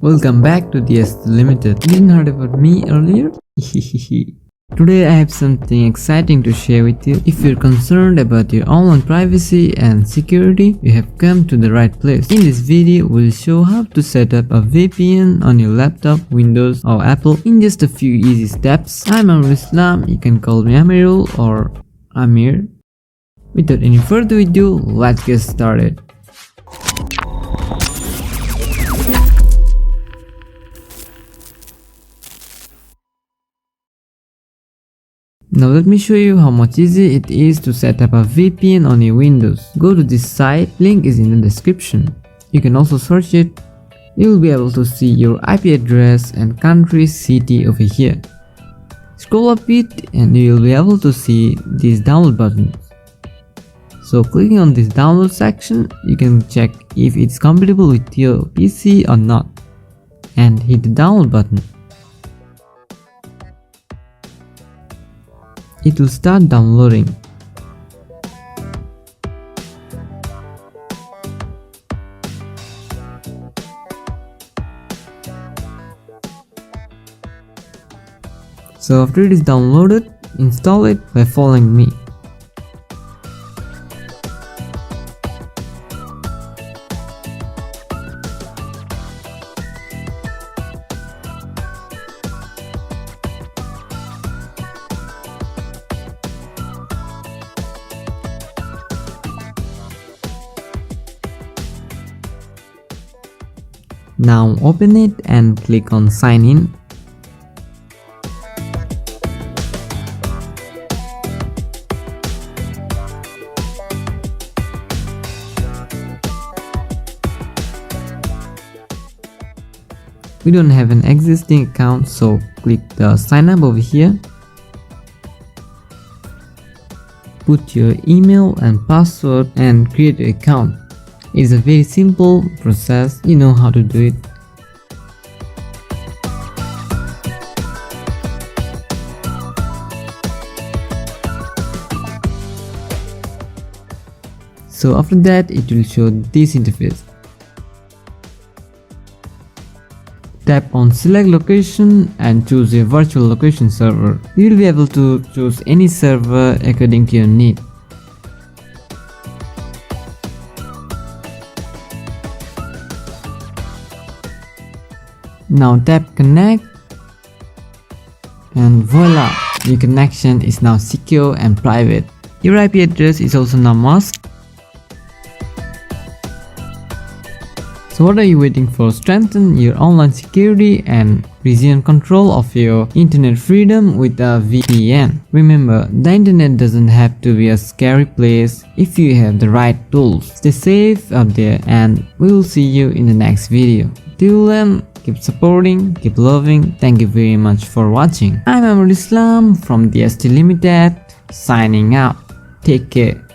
Welcome back to theastltd. Didn't heard about me earlier? Today I have something exciting to share with you. If you're concerned about your online privacy and security, you have come to the right place. In this video, we'll show how to set up a VPN on your laptop, Windows or Apple in just a few easy steps. I'm Amir Islam, you can call me Amirul or Amir. Without any further ado, let's get started. Now let me show you how much easy it is to set up a VPN on your Windows. Go to this site, link is in the description. You can also search it. You will be able to see your IP address and country, city over here. Scroll up it and you will be able to see these download buttons. So clicking on this download section, you can check if it's compatible with your PC or not and hit the download button. It will start downloading. So after it is downloaded, install it by following me. Now open it and click on sign in. We don't have an existing account, so click the sign up over here. Put your email and password and create an account. It's a very simple process, you know how to do it. So after that, it will show this interface. Tap on select location and choose a virtual location server. You will be able to choose any server according to your need. Now tap connect and voila, your connection is now secure and private. Your IP address is also now masked. So what are you waiting for? Strengthen your online security and resume control of your internet freedom with a VPN. Remember, the internet doesn't have to be a scary place if you have the right tools. Stay safe out there and we will see you in the next video. Till then, keep supporting, keep loving. Thank you very much for watching. I'm Amir Islam from theastltd, signing out. Take care.